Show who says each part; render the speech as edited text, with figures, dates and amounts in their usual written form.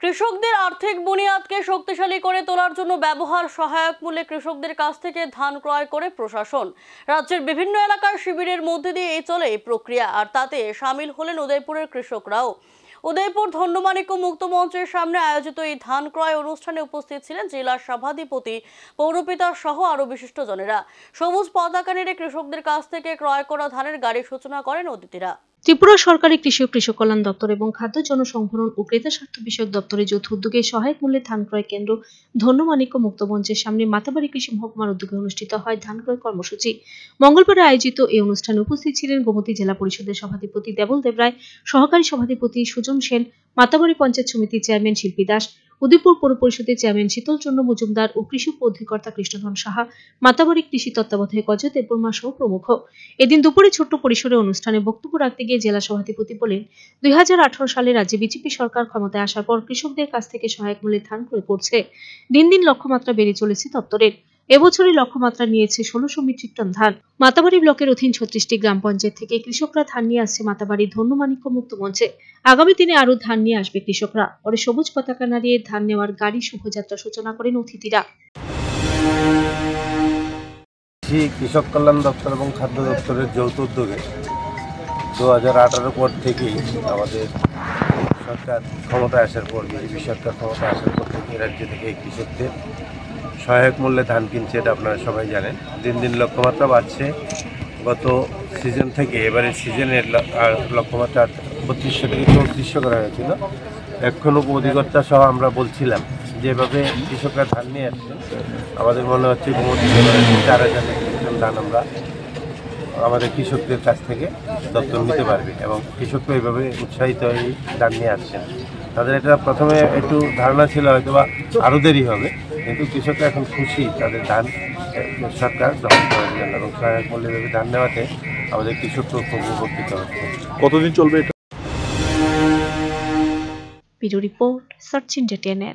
Speaker 1: কৃষকদের আর্থিক বুনিয়াদকে শক্তিশালী করে তোলার জন্য ব্যবহার সহায়ক মূল্যে কৃষকদের কাছ থেকে ধান ক্রয় করে প্রশাসন। রাজ্যের বিভিন্ন এলাকার শিবিরের মধ্যে দিয়ে চলে এই প্রক্রিয়া, আর তাতে সামিল হলেন উদয়পুরের কৃষকরাও। উদয়পুর ধন্যমাণিক্য মুক্ত মঞ্চের সামনে আয়োজিত এই ধান ক্রয় অনুষ্ঠানে উপস্থিত ছিলেন জেলা সভাধিপতি, পৌরপিতা সহ আরো বিশিষ্টজনেরা। সবুজ পতাকা নেড়ে কৃষকদের কাছ থেকে ক্রয় করা ধানের গাড়ির সূচনা করেন অতিথিরা।
Speaker 2: ত্রিপুরা সরকারি কৃষি ও কৃষক কল্যাণ দপ্তর এবং খাদ্য জনসংভরণ ও ক্রেতা স্বার্থ বিষয়ক দপ্তরের যৌথ উদ্যোগে সহায়ক মূল্যে ধান ক্রয় কেন্দ্র ধন্যমাণিক্য মুক্ত মঞ্চের সামনে মাতাবাড়ি কৃষি মহকুমার উদ্যোগে অনুষ্ঠিত হয় ধান ক্রয় কর্মসূচি। মঙ্গলবার আয়োজিত এই অনুষ্ঠানে উপস্থিত ছিলেন গোমতী জেলা পরিষদের সভাধিপতি দেবল দেবরায়, সহকারী সভাধিপতি সুজন সেন, মাতাবাড়ি পঞ্চায়েত সমিতির চেয়ারম্যান শিল্পী দাস, উদয়পুর পৌর পরিষদের চেয়ারম্যান শীতল চন্দ্র মজুমদার ও কৃষি উপ অধিকর্তা কৃষ্ণধন সাহা, মাতাবাড়ি কৃষি তত্ত্বাবধায়ক অজয় দেববর্মা সহ প্রমুখ। এদিন দুপুরে ছোট্ট পরিসরে অনুষ্ঠানে বক্তব্য রাখতে গিয়ে জেলা সভাধিপতি বলেন, 2018 সালে রাজ্যে বিজেপি সরকার ক্ষমতায় আসার পর কৃষকদের কাছ থেকে সহায়ক মূল্যে ধান ক্রয় করছে। দিন দিন লক্ষ্যমাত্রা বেড়ে চলেছে দপ্তরের। এবছরই লক্ষ্যমাত্রা নিয়েছে 1600 মেট্রিক টন ধান। মাতাবাড়ি ব্লকের অধীন 36টি গ্রাম পঞ্চায়েত থেকে কৃষকরা ধান নিয়ে আসছে মাতাবাড়ি ধন্যমাণিক্য মুক্ত মঞ্চে। আগামী দিনে আরো ধান নিয়ে আসবে কৃষকরা। পরে সবুজ পতাকা নাড়িয়ে ধান নেওয়ার গাড়ি শোভাযাত্রা সূচনা করেন অতিথিরা।
Speaker 3: কৃষক কল্যাণ দপ্তর এবং খাদ্য দপ্তরের যৌথ উদ্যোগে 2018 পর থেকেই আমাদের সরকার ক্ষমতায় আসার পর, বিজেপি সরকার ক্ষমতায় আসার পর থেকে রাজ্য থেকে কৃষকদের সহায়ক মূল্যে ধান কিনছে, এটা আপনারা সবাই জানেন। দিন দিন লক্ষ্যমাত্রা বাড়ছে। গত সিজন থেকে এবারের সিজনের লক্ষ্যমাত্রা 3200 থেকে 3400 করা হয়েছিল। এখন উপ অধিকর্তা সহ আমরা বলছিলাম যেভাবে কৃষকরা ধান নিয়ে আসছেন, আমাদের মনে হচ্ছে 4000 মেট্রিক টন ধান আমরা আমাদের কৃষকদের কাছ থেকে দপ্তর নিতে পারবে এবং কৃষকরা এইভাবে উৎসাহিত হয়ে ধান নিয়ে আসছেন। তাদের এটা প্রথমে একটু ধারণা ছিল হয়তো বা আরও দেরি হবে, কিন্তু কৃষকরা এখন খুশি তাদের ধান সরকার গ্রহণ করার জন্য এবং সহায়ক মূল্যে ধান নেওয়াতে আমাদের কৃষকরা খুব উপকৃত হচ্ছে।
Speaker 4: কতদিন চলবে এটা?
Speaker 2: Bureau report, search India TNN।